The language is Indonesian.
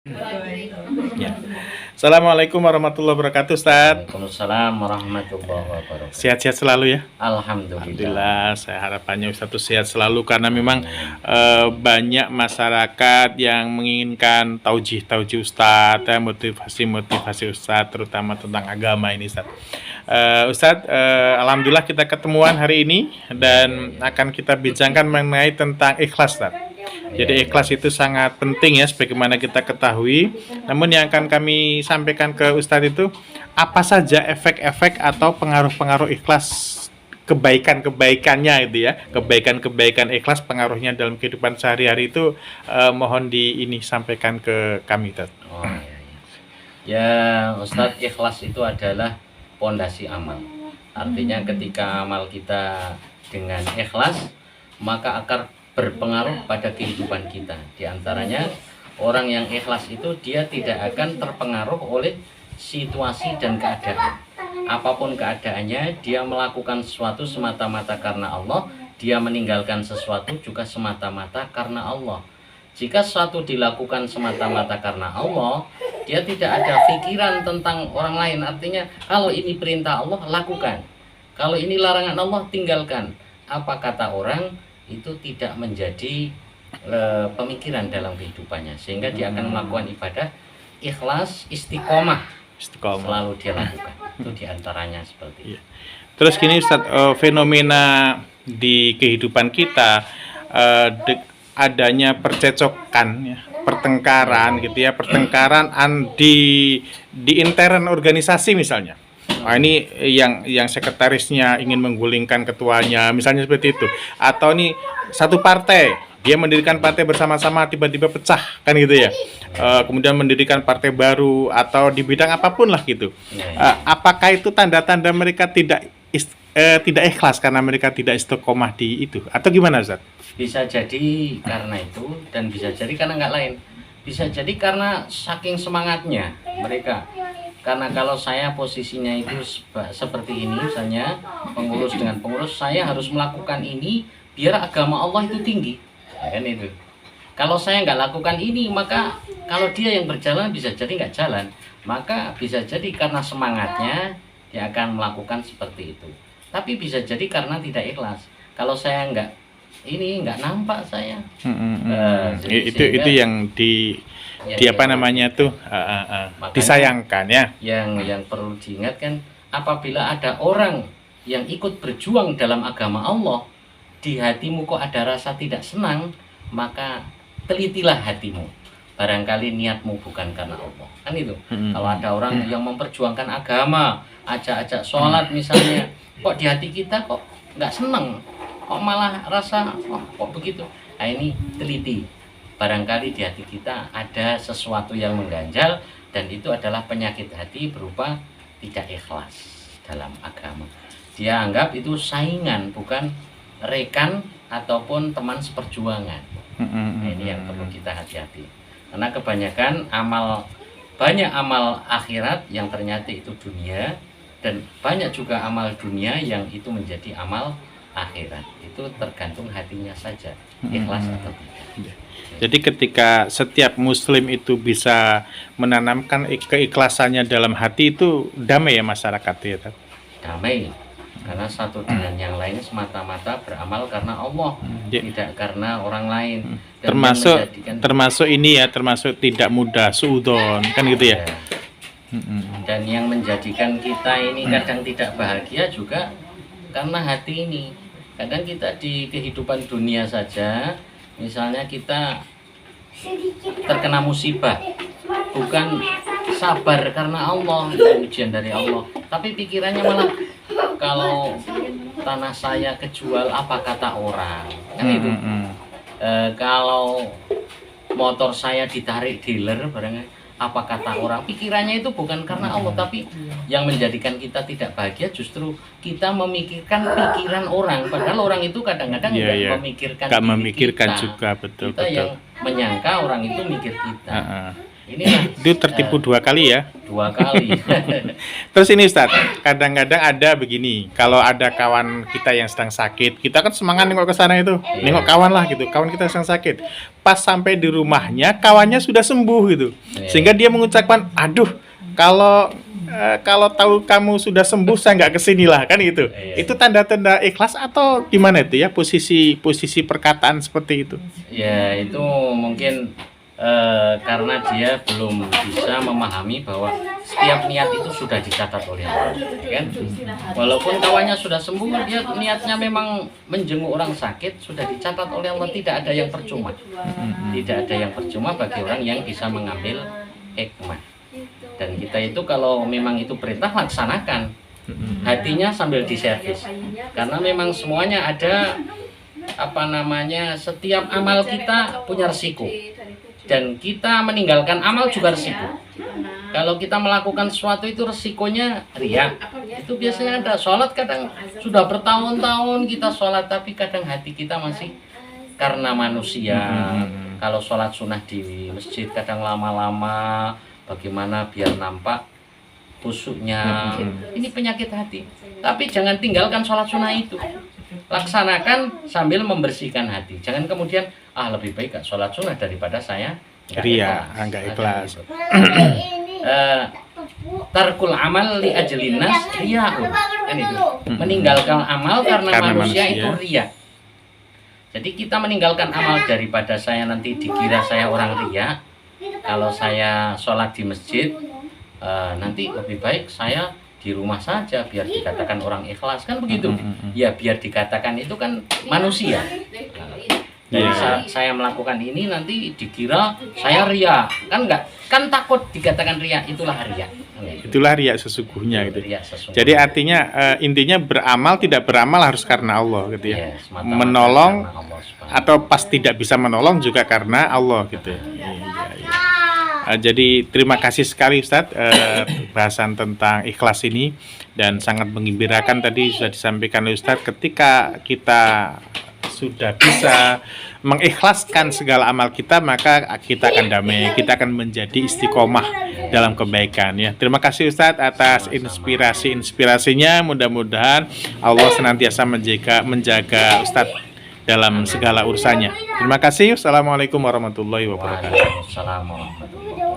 Ya. Assalamualaikum warahmatullahi wabarakatuh, Ustadz. Waalaikumsalam warahmatullahi wabarakatuh. Sehat-sehat selalu ya. Alhamdulillah. Alhamdulillah, saya harapannya Ustadz sehat selalu karena memang banyak masyarakat yang menginginkan taujih Ustadz, ya, motivasi Ustadz, terutama tentang agama ini, Ustadz. Ustadz, alhamdulillah kita ketemuan hari ini dan akan kita bincangkan mengenai tentang ikhlas, Ustadz. Jadi ikhlas itu sangat penting ya, sebagaimana kita ketahui. Namun yang akan kami sampaikan ke Ustadz itu, apa saja efek-efek atau pengaruh-pengaruh ikhlas, kebaikan-kebaikannya itu ya, kebaikan-kebaikan ikhlas pengaruhnya dalam kehidupan sehari-hari itu, mohon ini sampaikan ke kami, Ustadz. Oh, ya, Ustadz, ikhlas itu adalah pondasi amal. Artinya ketika amal kita dengan ikhlas, maka akan berpengaruh pada kehidupan kita. Di antaranya orang yang ikhlas itu dia tidak akan terpengaruh oleh situasi dan keadaan. Apapun keadaannya, dia melakukan sesuatu semata-mata karena Allah, dia meninggalkan sesuatu juga semata-mata karena Allah. Jika sesuatu dilakukan semata-mata karena Allah, dia tidak ada pikiran tentang orang lain. Artinya kalau ini perintah Allah, lakukan. Kalau ini larangan Allah, tinggalkan. Apa kata orang, itu tidak menjadi pemikiran dalam kehidupannya, sehingga dia akan melakukan ibadah ikhlas, istiqomah selalu dia lakukan. Itu diantaranya seperti itu. Terus gini Ustadz, fenomena di kehidupan kita, adanya percecokan ya, pertengkaran gitu ya, pertengkaran di intern organisasi misalnya. Nah, ini yang sekretarisnya ingin menggulingkan ketuanya, misalnya seperti itu. Atau nih satu partai, dia mendirikan partai bersama-sama tiba-tiba pecah kan gitu ya. Kemudian mendirikan partai baru atau di bidang apapun lah gitu. Apakah itu tanda-tanda mereka tidak ikhlas karena mereka tidak istiqomah di itu? Atau gimana, Ustaz? Bisa jadi karena itu dan bisa jadi karena nggak lain. Bisa jadi karena saking semangatnya mereka. Karena kalau saya posisinya itu seperti ini, misalnya pengurus dengan pengurus, saya harus melakukan ini biar agama Allah itu tinggi, ya kan itu. Kalau saya nggak lakukan ini, maka kalau dia yang berjalan bisa jadi nggak jalan. Maka bisa jadi karena semangatnya dia akan melakukan seperti itu. Tapi bisa jadi karena tidak ikhlas. Kalau saya nggak nampak saya. Itu yang apa namanya tuh disayangkan ya. Yang perlu diingat kan, apabila ada orang yang ikut berjuang dalam agama Allah, di hatimu kok ada rasa tidak senang, maka telitilah hatimu. Barangkali niatmu bukan karena Allah. Kan itu. Kalau ada orang yang memperjuangkan agama, ajak-ajak sholat misalnya, kok di hati kita kok nggak senang, kok malah rasa kok begitu. Nah ini teliti. Barangkali di hati kita ada sesuatu yang mengganjal, dan itu adalah penyakit hati berupa tidak ikhlas dalam agama. Dia anggap itu saingan, bukan rekan ataupun teman seperjuangan. Nah, ini yang perlu kita hati-hati. Karena kebanyakan banyak amal akhirat yang ternyata itu dunia, dan banyak juga amal dunia yang itu menjadi amal akhirat. Itu tergantung hatinya saja, ikhlas atau tidak. Jadi ketika setiap muslim itu bisa menanamkan keikhlasannya dalam hati, itu damai ya masyarakat ya. Damai, karena satu dengan yang lain semata-mata beramal karena Allah, tidak karena orang lain. Dan termasuk ini ya, termasuk tidak mudah suudzon kan gitu ya. Dan yang menjadikan kita ini kadang tidak bahagia juga karena hati ini. Kadang kita di kehidupan dunia saja, misalnya kita terkena musibah, bukan sabar karena Allah, ujian dari Allah, tapi pikirannya malah kalau tanah saya kejual apa kata orang, kan itu. Kalau motor saya ditarik dealer barangnya apa kata orang, pikirannya itu bukan karena Allah, tapi yang menjadikan kita tidak bahagia justru kita memikirkan pikiran orang, padahal orang itu kadang-kadang nggak memikirkan kita. Juga betul. Yang menyangka orang itu mikir kita. Itu tertipu dua kali ya. 2 kali. Terus ini Ustadz, kadang-kadang ada begini, kalau ada kawan kita yang sedang sakit, kita kan semangat nengok ke sana itu, nengok kawan lah gitu, kawan kita sedang sakit. Pas sampai di rumahnya, kawannya sudah sembuh gitu, sehingga dia mengucapkan, aduh, kalau tahu kamu sudah sembuh, saya nggak kesini lah, kan gitu. Itu tanda-tanda ikhlas atau gimana itu ya, posisi perkataan seperti itu? Ya itu mungkin karena dia belum bisa memahami bahwa setiap niat itu sudah dicatat oleh Allah, kan? Walaupun kawannya sudah sembuh, dia niatnya memang menjenguk orang sakit, sudah dicatat oleh Allah. Tidak ada yang percuma, tidak ada yang percuma bagi orang yang bisa mengambil hikmah. Dan kita itu kalau memang itu perintah, laksanakan. Hatinya sambil diservis, karena memang semuanya ada setiap amal kita punya resiko. Dan kita meninggalkan amal juga resiko. Kalau kita melakukan sesuatu itu resikonya riya. Itu biasanya ada. Sholat kadang sudah bertahun-tahun kita sholat, tapi kadang hati kita masih karena manusia. Kalau sholat sunnah di masjid kadang lama-lama, bagaimana biar nampak khusyuknya. Ini penyakit hati. Tapi jangan tinggalkan sholat sunnah itu. Laksanakan sambil membersihkan hati. Jangan kemudian lebih baik gak sholat sunnah daripada saya Ria, nggak ikhlas. Tarkul amal li ajlin nas riyaun. Kan itu. Meninggalkan amal karena manusia itu riya. Jadi kita meninggalkan amal daripada saya nanti dikira saya orang riya. Kalau saya sholat di masjid, nanti lebih baik saya di rumah saja biar dikatakan orang ikhlas, kan begitu. Ya biar dikatakan itu kan manusia. Jadi saya melakukan ini nanti dikira saya ria, kan enggak? Kan takut dikatakan ria, itulah ria. Itulah riya sesungguhnya gitu. Riya sesungguhnya. Jadi artinya intinya beramal tidak beramal harus karena Allah gitu ya. Semata-mata Menolong karena Allah Subhanahu. atau pas tidak bisa menolong juga karena Allah gitu. Jadi terima kasih sekali Ustadz bahasan tentang ikhlas ini, dan sangat menggembirakan tadi sudah disampaikan oleh Ustadz, ketika kita sudah bisa mengikhlaskan segala amal kita, maka kita akan damai, kita akan menjadi istiqomah dalam kebaikan ya. Terima kasih Ustadz atas inspirasinya. Mudah-mudahan Allah senantiasa menjaga Ustadz dalam segala urusannya. Terima kasih. Assalamualaikum warahmatullahi wabarakatuh. Waalaikumsalam warahmatullahi wabarakatuh.